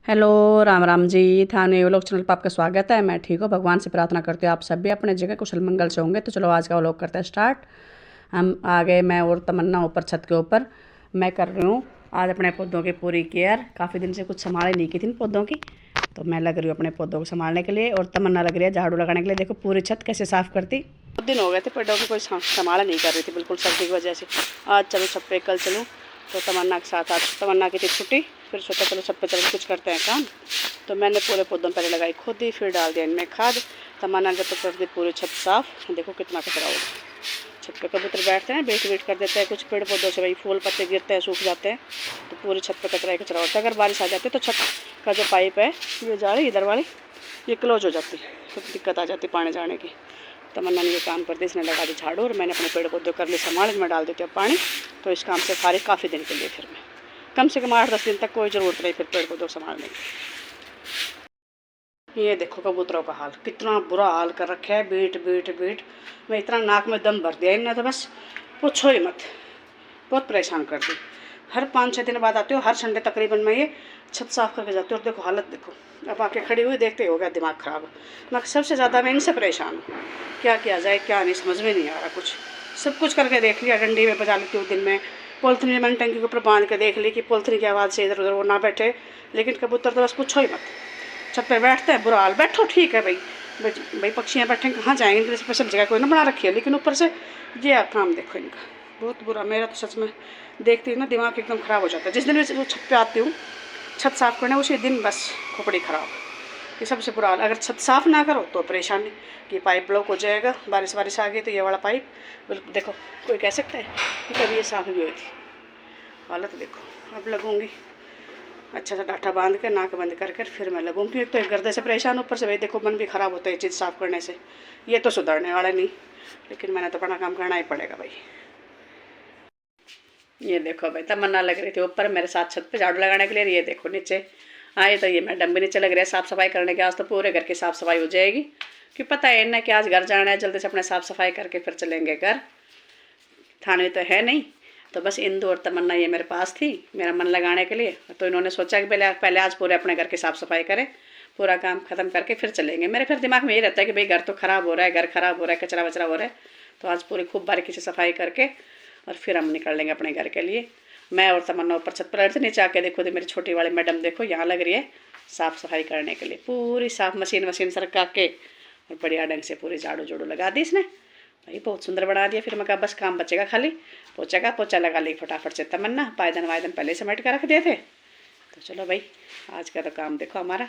Hello, Ram Ram ji. थाने vlog channel पर आपका स्वागत है। मैं ठीक हूँ, भगवान से प्रार्थना करती हूँ आप सब भी अपने जगह कुशल मंगल से होंगे। तो चलो आज का व्लॉग करते हैं स्टार्ट। हम आ गए, मैं और तमन्ना ऊपर छत के ऊपर। मैं कर रही हूँ आज अपने पौधों की पूरी केयर। काफ़ी दिन से कुछ संभाले नहीं की थी पौधों की, तो मैं लग रही हूँ अपने पौधों को संभालने के लिए, और तमन्ना लग रही है झाड़ू लगाने के लिए। देखो पूरी छत कैसे साफ़ करती। बहुत दिन हो गए थे पेड़ों की कोई संभाल नहीं कर रही थी, बिल्कुल सर्दी की वजह से। आज चलो छत पे कल चलूँ, तो तमन्ना के साथ आज तमन्ना की थी छुट्टी, फिर सोचा चलो छत पे चलो कुछ करते हैं काम। तो मैंने पूरे पौधों पहले लगाई खुद ही, फिर डाल दिया इनमें खाद। तमन्ना ने तो कर दी पूरी छत साफ। देखो कितना कचरा होगा छत पे। कबूतर बैठते हैं, बेट बेट कर देते हैं कुछ पेड़ पौधों से, भाई फूल पत्ते गिरते हैं, सूख जाते हैं, तो पूरी छत पे कचरा ही कचरा होता है। अगर बारिश आ जाती है तो छत का जो पाइप है, ये जा रही इधर वाली, ये क्लोज हो जाती है, तो दिक्कत आ जाती पानी जाने की। तमन्ना ने ये काम कर दी, इसने लगा दी झाड़ू, और मैंने अपने पेड़ पौधे कर ली संभाल। मैं डाल देती हूँ पानी, तो इस काम से फारिग काफ़ी दिन के लिए। फिर मैं कम से कम 8-10 दिन तक कोई ज़रूरत नहीं फिर पेड़ पौधों संभालने की। ये देखो कबूतरों का हाल, कितना बुरा हाल कर रखा है। बीट बीट बीट, मैं इतना नाक में दम भर दिया इनने, तो बस पूछो ही मत। बहुत परेशान कर दी। हर 5-6 दिन बाद आती हूँ, हर संडे तकरीबन मैं ये छत साफ करके जाती हूँ, और देखो हालत देखो। अब आके खड़ी हुई देखते हो गया दिमाग ख़राब। मैं सबसे ज़्यादा मैं इनसे परेशान हूँ, क्या किया जाए क्या नहीं, समझ में नहीं आ रहा कुछ। सब कुछ करके देख लिया, डंडी में बजा लेती हूँ दिन में, पॉलिथीन में मैंने टंकी के ऊपर बांध के देख ली कि पॉलिथीन की आवाज़ से इधर उधर वो ना बैठे। लेकिन कबूतर तो बस पूछो ही मत, छत पे बैठते हैं, बुरा हाल। बैठो ठीक है भाई, भाई पक्षियाँ बैठे कहाँ जाएंगे, इनके लिए स्पेशल जगह कोई ना बना रखी है, लेकिन ऊपर से ये काम देखो इनका, बहुत बुरा। मेरा तो सच में देखती हूँ ना दिमाग एकदम ख़राब हो जाता है। जिस दिन मैं वो छत पे आती हूँ छत साफ़ करने, उसी दिन बस खोपड़ी ख़राब। ये सबसे बुरा हाल। अगर छत साफ़ ना करो तो परेशानी कि पाइप ब्लॉक हो जाएगा। बारिश आ गई तो ये वाला पाइप बिल्कुल देखो, कोई कह सकता है कि कभी ये साफ़ भी हुई थी। हालत देखो। अब लगूंगी अच्छा सा डाठा बांध के, नाक बंद कर फिर मैं लगूंगी। एक तो एक गर्दे से परेशान, ऊपर से भाई देखो मन भी ख़राब होता है ये चीज़ साफ़ करने से। ये तो सुधरने वाला नहीं, लेकिन मैंने तो अपना काम करना ही पड़ेगा भाई। ये देखो भाई, तमन्ना लग रही थी ऊपर मेरे साथ छत पे झाड़ू लगाने के लिए। ये देखो नीचे आए तो ये मैडम भी नीचे लग रही है साफ़ सफाई करने के। आज तो पूरे घर की साफ़ सफाई हो जाएगी, कि पता है इन्हें कि आज घर जाना है, जल्दी से अपने साफ़ सफाई करके फिर चलेंगे घर। थाने तो है नहीं, तो बस इंदु और तमन्ना ये मेरे पास थी मेरा मन लगाने के लिए। तो इन्होंने सोचा कि पहले आज पूरे अपने घर की साफ़ सफाई करें, पूरा काम ख़त्म करके फिर चलेंगे। मेरे फिर दिमाग में यही रहता है कि भाई घर तो ख़राब हो रहा है, घर ख़राब हो रहा है, कचरा वचरा हो रहा है, तो आज पूरी खूब बारीकी से सफाई करके और फिर हम निकल लेंगे अपने घर के लिए। मैं और तमन्ना ऊपर छत पर से नीचे आके देखो तो मेरी छोटी वाली मैडम देखो यहाँ लग रही है साफ़ सफाई करने के लिए। पूरी साफ मशीन सरका के और बढ़िया ढंग से पूरी झाड़ू झाड़ू लगा दी इसने भाई, बहुत सुंदर बना दिया। फिर मैं कहा बस काम बचेगा खाली पोछा का, पोछा लगा ली फटाफट से तमन्ना। पायदन वायदन पहले समेट कर रख दिए थे। तो चलो भाई आज का तो काम देखो हमारा।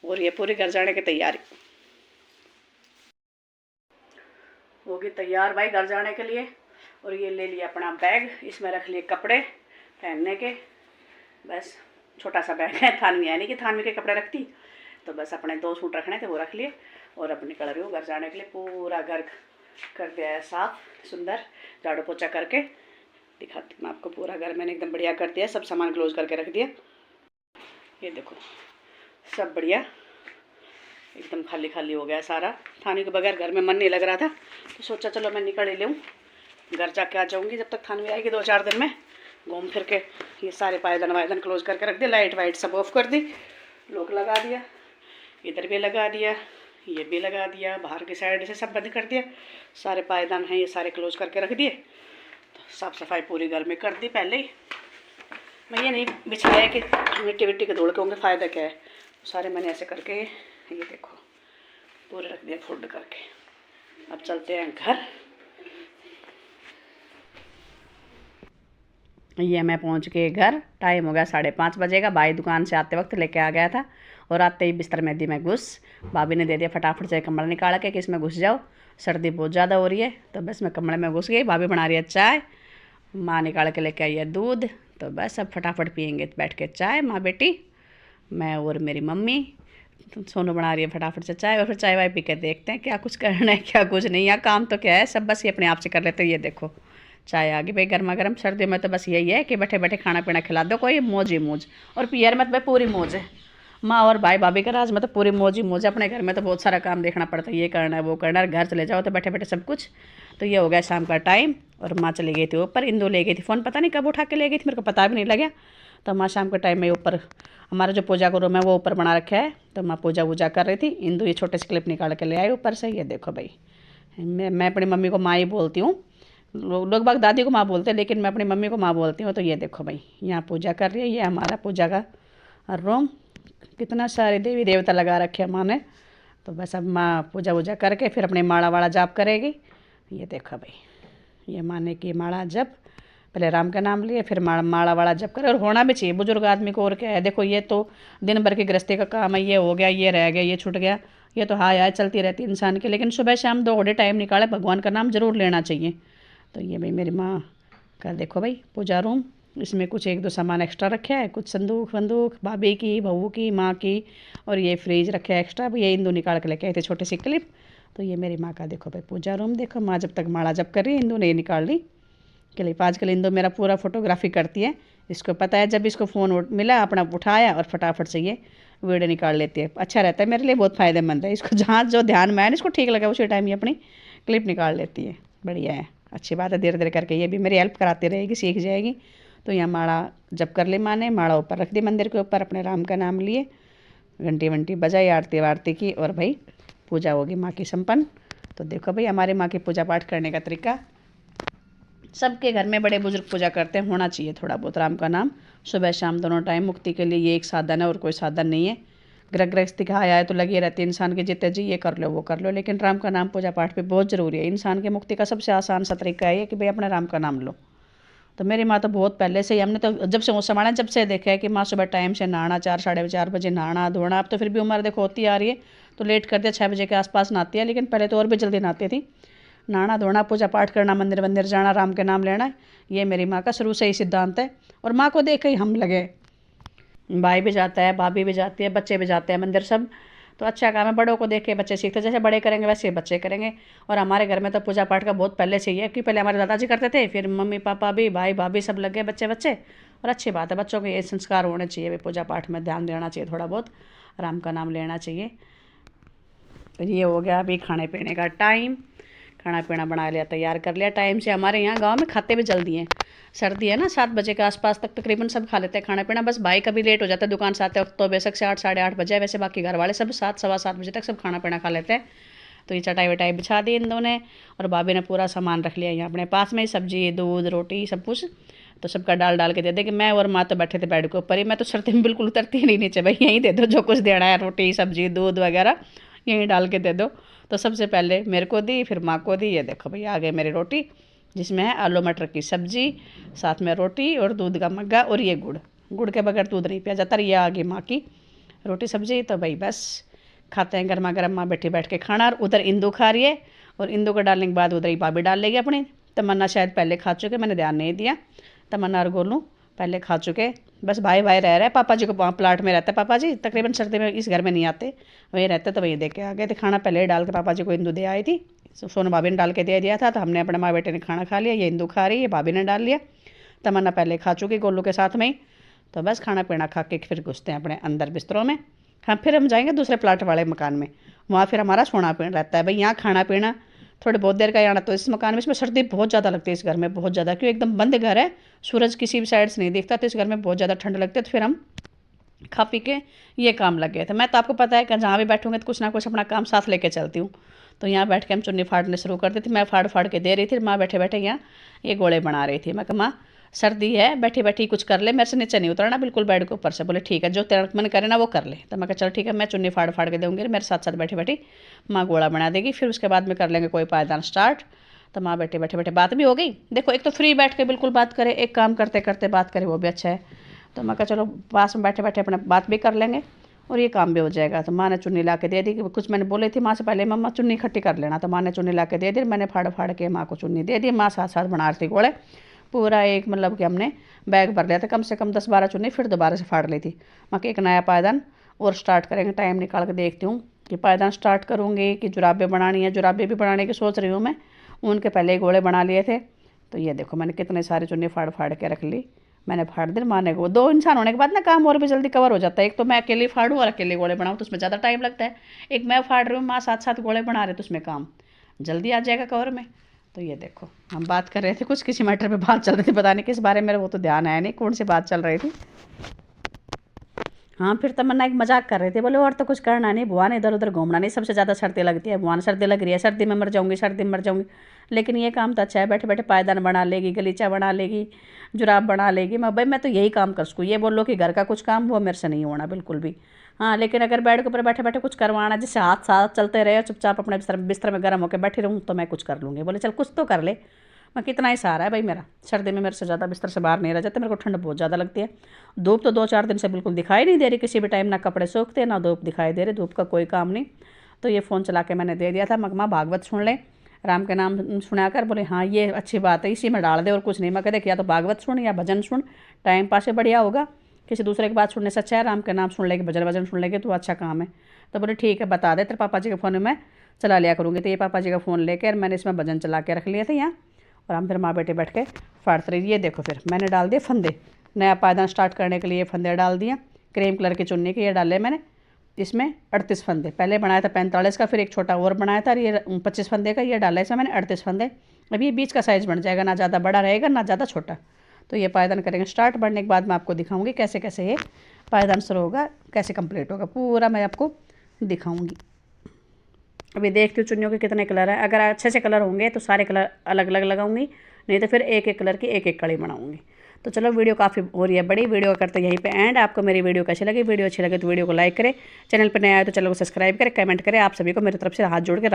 और ये पूरी घर जाने की तैयारी होगी तैयार भाई घर जाने के लिए। और ये ले लिया अपना बैग, इसमें रख लिए कपड़े पहनने के। बस छोटा सा बैग है, थानवी है नहीं कि थानवी के कपड़े रखती, तो बस अपने 2 सूट रखने थे वो रख लिए, और अब निकल रही हूँ घर जाने के लिए। पूरा घर कर दिया है साफ़ सुंदर, झाड़ू पोछा करके दिखाती हूँ मैं आपको। पूरा घर मैंने एकदम बढ़िया कर दिया, सब सामान क्लोज करके रख दिया। ये देखो सब बढ़िया एकदम खाली खाली हो गया सारा। थाने के बगैर घर में मन नहीं लग रहा था, तो सोचा चलो मैं निकल ही लूँ, घर जाके आ जाऊँगी। जब तक थानवी आएगी 2-4 दिन में घूम फिर के। ये सारे पायदान वायदान क्लोज करके रख दिया, लाइट वाइट सब ऑफ कर दी, लॉक लगा दिया, इधर भी लगा दिया, ये भी लगा दिया, बाहर की साइड से सब बंद कर दिया। सारे पायदान हैं ये सारे क्लोज करके रख दिए। तो साफ़ सफाई पूरी घर में कर दी पहले ही। मैं ये नहीं बिछाया कि मिट्टी विट्टी के धूल के होंगे, फ़ायदा क्या है। सारे मैंने ऐसे करके ये देखो पूरे रख दिया फोल्ड करके। अब चलते हैं घर। ये मैं पहुंच के घर, टाइम हो गया 5:30 बजे का। भाई दुकान से आते वक्त लेके आ गया था, और आते ही बिस्तर में दी मैं घुस। भाभी ने दे दिया फटाफट से कमरा निकाल के कि इसमें घुस जाओ, सर्दी बहुत ज़्यादा हो रही है। तो बस मैं कमरे में घुस गई। भाभी बना रही है चाय, माँ निकाल के लेके आई है दूध। तो बस अब फटाफट पियेंगे बैठ के चाय, माँ बेटी मैं और मेरी मम्मी। तो सोनू बना रही है फटाफट से चाय, और फिर चाय वाय पी के देखते हैं क्या कुछ करना है क्या कुछ नहीं। यहाँ काम तो क्या है, सब बस ये अपने आप से कर लेते हैं। ये देखो चाय आ गई भाई गर्मा गर्म। सर्दियों में तो बस यही है कि बैठे बैठे खाना पीना खिला दो, कोई मौज ही मौज। और पियर में तो भाई पूरी मौज है, माँ और भाई भाभी का राज में तो पूरी मौज ही मौज है। अपने घर में तो बहुत सारा काम देखना पड़ता है, ये करना है वो करना है, घर चले जाओ तो बैठे बैठे सब कुछ। तो ये हो गया शाम का टाइम, और माँ चली गई थी ऊपर। इंदु ले गई थी फ़ोन, पता नहीं कब उठा के ले गई थी, मेरे को पता भी नहीं लगा। तो माँ शाम के टाइम में ऊपर हमारा जो पूजा का रूम है वो ऊपर बना रखा है, तो माँ पूजा वूजा कर रही थी। इंदु ये छोटे से क्लिप निकाल के ले आए ऊपर से। ये देखो भाई, मैं अपनी मम्मी को माँ ही बोलती हूँ, लोग बाग दादी को माँ बोलते हैं, लेकिन मैं अपनी मम्मी को माँ बोलती हूँ। तो ये देखो भाई, यहाँ पूजा कर रही है, ये हमारा पूजा का रूम, कितना सारे देवी देवता लगा रखे हैं माँ ने। तो बस अब माँ पूजा वूजा करके फिर अपनी माला वाला जाप करेगी। ये देखो भाई, ये माँ ने की माला जप, पहले राम का नाम लिए फिर माला वाला जप करे। और होना भी चाहिए बुजुर्ग आदमी को, और क्या है। देखो ये तो दिन भर की गृहस्थी का काम है, ये हो गया, ये रह गया, ये छूट गया, ये तो हाय हाय चलती रहती है इंसान की। लेकिन सुबह शाम 2 घंटे टाइम निकाले, भगवान का नाम जरूर लेना चाहिए। तो ये भाई मेरी माँ का देखो भाई पूजा रूम, इसमें कुछ 1-2 सामान एक्स्ट्रा रखे है, कुछ संदूक वंदूक भाभी की, बहू की, माँ की, और ये फ्रिज रखे है एक्स्ट्रा। ये इंदु निकाल के लेके आए थे छोटी सी क्लिप। तो ये मेरी माँ का देखो भाई पूजा रूम, देखो माँ जब तक माला जप कर रही है, इंदु ने निकाल ली क्लिप। आजकल इंदु मेरा पूरा फोटोग्राफी करती है, इसको पता है जब इसको फ़ोन मिला अपना उठाया और फटाफट से ये वीडियो निकाल लेती है। अच्छा रहता है मेरे लिए, बहुत फ़ायदेमंद है। इसको जहाँ जो ध्यान में आए इसको ठीक लगा उसी टाइम ये अपनी क्लिप निकाल लेती है। बढ़िया है, अच्छी बात है। धीरे धीरे करके ये भी मेरी हेल्प कराती रहेगी, सीख जाएगी। तो यहाँ माला जब कर ली माँ ने, माला ऊपर रख दी मंदिर के ऊपर, अपने राम का नाम लिए, घंटी वंटी बजाई, आरती वारती की, और भाई पूजा होगी माँ की संपन्न। तो देखो भाई हमारे माँ की पूजा पाठ करने का तरीका, सबके घर में बड़े बुजुर्ग पूजा करते हैं, होना चाहिए थोड़ा बहुत राम का नाम सुबह शाम दोनों टाइम। मुक्ति के लिए ये एक साधन है और कोई साधन नहीं है। गृहस्थी का आया है तो लगी रहती है इंसान के, जितने जी ये कर लो वो कर लो, लेकिन राम का नाम पूजा पाठ पे बहुत ज़रूरी है। इंसान की मुक्ति का सबसे आसान सा तरीका है कि भाई अपना राम का नाम लो। तो मेरी माँ तो बहुत पहले से ही, हमने तो जब से वो समाना जब से देखा है कि माँ सुबह टाइम से नहाना, 4-4:30 बजे नहाना धोना। अब तो फिर भी उम्र देखो होती आ रही है तो लेट कर दिया, 6 बजे के आसपास नहाती है, लेकिन पहले तो और भी जल्दी नहाती थी। नहाना धोना, पूजा पाठ करना, मंदिर वंदिर जाना, राम के नाम लेना, ये मेरी माँ का शुरू से ही सिद्धांत है। और माँ को देख ही हम लगे, भाई भी जाता है, भाभी भी जाती है, बच्चे भी जाते हैं मंदिर सब। तो अच्छा काम है, बड़ों को देख के बच्चे सीखते, जैसे बड़े करेंगे वैसे बच्चे करेंगे। और हमारे घर में तो पूजा पाठ का बहुत पहले से ही है कि पहले हमारे दादाजी करते थे, फिर मम्मी पापा भी, भाई भाभी सब लग गए, बच्चे बच्चे। और अच्छी बात है, बच्चों के ये संस्कार होने चाहिए, भाई पूजा पाठ में ध्यान देना चाहिए, थोड़ा बहुत राम का नाम लेना चाहिए। तो ये हो गया अभी खाने पीने का टाइम, खाना पीना बना लिया, तैयार कर लिया टाइम से। हमारे यहाँ गांव में खाते भी जल्दी हैं, सर्दी है ना, 7 बजे के आसपास तक तकरीबन सब खा लेते हैं खाना पीना। बस भाई कभी लेट हो जाता है दुकान से आते वक्त, तो बेशक से 8-8:30 बजे, वैसे बाकी घर वाले सब 7 सवा 7 बजे तक सब खाना पीना खा लेते हैं। तो ये चटाई वटाई बिछा दी इन दोनों ने, और भाभी ने पूरा सामान रख लिया यहाँ अपने पास में, सब्जी दूध रोटी सब कुछ। तो सबका डाल डाल के दे दे कि मैं और माँ तो बैठे थे बेड के ऊपर ही, मैं तो सर्दी में बिल्कुल उतरती ही नहीं नीचे, भाई यहीं दे दो जो कुछ देना है, रोटी सब्जी दूध वगैरह यहीं डाल के दे दो। तो सबसे पहले मेरे को दी, फिर माँ को दी। ये देखो भाई आ गई मेरी रोटी, जिसमें है आलू मटर की सब्जी, साथ में रोटी और दूध का मग्गा, और ये गुड़ के बगैर दूध नहीं पिया जाता। ये आ गई माँ की रोटी सब्जी। तो भाई बस खाते हैं गर्मा गर्म, माँ बैठी बैठ के खाना। और उधर इंदु खा रही है, और इंदु को डालने के बाद उधर ही भाभी डाल लेगी अपनी। तमन्ना शायद पहले खा चुके, मैंने ध्यान नहीं दिया। तमन्ना और गोलू पहले खा चुके, बस भाई भाई रह रहे हैं। पापा जी को प्लाट में रहता है, पापा जी तकरीबन सर्दी में इस घर में नहीं आते, वहीं रहते, तो वहीं दे के आ गए थे खाना। पहले ही डाल के पापा जी को इंदु दे आई थी, सोनू भाभी ने डाल के दे दिया था। तो हमने अपने माँ बेटे ने खाना खा लिया, ये इंदु खा रही है, भाभी ने डाल लिया, तमन्ना पहले खा चुकी गोलू के साथ में ही। तो बस खाना पीना खा के फिर घुसते हैं अपने अंदर बिस्तरों में। हाँ फिर हम जाएंगे दूसरे प्लाट वाले मकान में, वहाँ फिर हमारा सोना पीना रहता है। भाई यहाँ खाना पीना थोड़ी बहुत देर का ही आना। तो इस मकान में, इसमें सर्दी बहुत ज़्यादा लगती है इस घर में, बहुत ज़्यादा, क्यों एकदम बंद घर है, सूरज किसी भी साइड से नहीं दिखता, तो इस घर में बहुत ज़्यादा ठंड लगती है। तो फिर हम खा पी के ये काम लग गए थे। मैं तो आपको पता है कि जहाँ भी बैठूंगे तो कुछ ना कुछ अपना काम साथ लेके चलती हूँ। तो यहाँ बैठ के हम चुन्नी फाड़ने शुरू कर दी थी, मैं फाड़ फाड़ के दे रही थी, माँ बैठे बैठे यहाँ ये गोले बना रही थी। मैं कहा माँ सर्दी है, बैठी बैठी कुछ कर ले, मेरे से नीचे नहीं उतरना बिल्कुल बेड के ऊपर से। बोले ठीक है, जो तेरा मन करे ना वो कर ले। तो मैं कहा चल ठीक है, मैं चुन्नी फाड़ फाड़ के दूँगी, मेरे साथ साथ बैठी बैठी माँ गोला बना देगी, फिर उसके बाद में कर लेंगे कोई पायदान स्टार्ट। तो माँ बैठे बैठे बैठे बात भी हो गई। देखो एक तो फ्री बैठ के बिल्कुल बात करे, एक काम करते करते बात करे, वो भी अच्छा है। तो मैं कहा चलो पास में बैठे बैठे अपना बात भी कर लेंगे और ये काम भी हो जाएगा। तो माँ ने चुन्नी ला के दे दी, कि कुछ मैंने बोले थी माँ से पहले, मम्मा चुन्नी इकट्ठी कर लेना। तो माँ ने चुन्नी ला के दे दी, मैंने फाड़ फाड़ के माँ को चुन्नी दे दी। माँ साथ साथ बना रही थी गोले, पूरा एक मतलब कि हमने बैग भर लिया था, कम से कम 10-12 चुन्नी फिर दोबारा से फाड़ ली थी। मैं कि एक नया पायदान और स्टार्ट करेंगे, टाइम निकाल के देखती हूँ कि पायदान स्टार्ट करूँगी कि जुराबें बनानी है। जुराबें भी बनाने की सोच रही हूँ मैं, उनके पहले ही गोले बना लिए थे। तो ये देखो मैंने कितने सारे चुन्नी फाड़ फाड़ के रख ली, मैंने फाड़ दी। माने को 2 इंसान होने के बाद ना काम और भी जल्दी कवर हो जाता है। एक तो मैं अकेले फाड़ूँ और अकेले गोले बनाऊँ तो उसमें ज़्यादा टाइम लगता है, एक मैं फाड़ रही हूँ, माँ साथ साथ गोले बना रहे तो उसमें काम जल्दी आ जाएगा कवर में। तो ये देखो, हम बात कर रहे थे कुछ, किसी मैटर पे बात चल रही थी, पता नहीं किस बारे में, वो तो ध्यान आया नहीं कौन सी बात चल रही थी। हाँ, फिर तमन्ना एक मजाक कर रहे थे, बोले और तो कुछ करना नहीं, बुआ ने इधर उधर घूमना नहीं, सबसे ज़्यादा सर्दी लगती है, बुआ ने सर्दी लग रही है, सर्दी में मर जाऊंगी, सर्दी में मर जाऊंगी। लेकिन ये काम तो अच्छा है, बैठे बैठे पायदान बना लेगी, गलीचा बना लेगी, जुराब बना लेगी। मैं भाई मैं तो यही काम कर सकूँ, ये बोलो कि घर का कुछ काम वो मेरे से नहीं होना बिल्कुल भी। हाँ, लेकिन अगर बेड के ऊपर बैठे बैठे कुछ करवाना, जिससे हाथ साथ चलते रहे, चुपचाप अपने बिस्तर बिस्तर में गर्म होकर बैठी रहूँ, तो मैं कुछ कर लूँगी। बोले चल कुछ तो कर ले। मैं कितना ही सहारा है भाई मेरा, सर्दी में मेरे से ज़्यादा बिस्तर से बाहर नहीं रह जाते, मेरे को ठंड बहुत ज़्यादा लगती है। धूप तो 2-4 दिन से बिल्कुल दिखाई नहीं दे रही किसी भी टाइम, ना कपड़े सूखते ना धूप दिखाई दे रही, धूप का कोई काम नहीं। तो ये फ़ोन चला के मैंने दे दिया था, मगमा भागवत सुन ले, राम के नाम सुना कर। बोले हाँ ये अच्छी बात है, इसी में डाल दे और कुछ नहीं। मैं कहते या तो भागवत सुन या भजन सुन, टाइम पास से बढ़िया होगा, किसी दूसरे की बात सुनने से अच्छा है राम के नाम सुन लेगी, भजन भजन सुन लेगी तो अच्छा काम है। तो बोले ठीक है बता दे, तेरे पापा जी के फ़ोन में मैं चला लिया करूँगी। तो ये पापा जी का फ़ोन लेकर मैंने इसमें भजन चला के रख लिया था यहाँ, और हम फिर माँ बेटे बैठ के फाड़ते रही। ये देखो फिर मैंने डाल दिए फंदे, नया पायदान स्टार्ट करने के लिए फंदे डाल दिया, क्रीम कलर की चुन्नी के ये डाले मैंने। इसमें 38 फंदे, पहले बनाया था 45 का, फिर एक छोटा और बनाया था, ये 25 फंदे का, ये डाला इसमें मैंने 38 फंदे। अभी ये बीच का साइज़ बन जाएगा, ना ज़्यादा बड़ा रहेगा ना ज़्यादा छोटा। तो ये पायदान करेंगे स्टार्ट, बढ़ने के बाद मैं आपको दिखाऊंगी कैसे कैसे ये पायदान शुरू होगा, कैसे कंप्लीट होगा, पूरा मैं आपको दिखाऊंगी। अभी देखती हूँ चुन्नियों के कितने कलर हैं, अगर अच्छे से कलर होंगे तो सारे कलर अलग अलग लगाऊंगी, नहीं तो फिर एक एक कलर की एक एक कड़ी बनाऊंगी। तो चलो वीडियो काफ़ी हो रही है बड़ी, वीडियो करते यहीं पे एंड। आपको मेरी वीडियो कैसी लगी, वीडियो अच्छी लगे तो वीडियो को लाइक करें, चैनल पर नया आए तो चैनल को सब्सक्राइब करें, कमेंट करें। आप सभी को मेरी तरफ से हाथ जोड़ के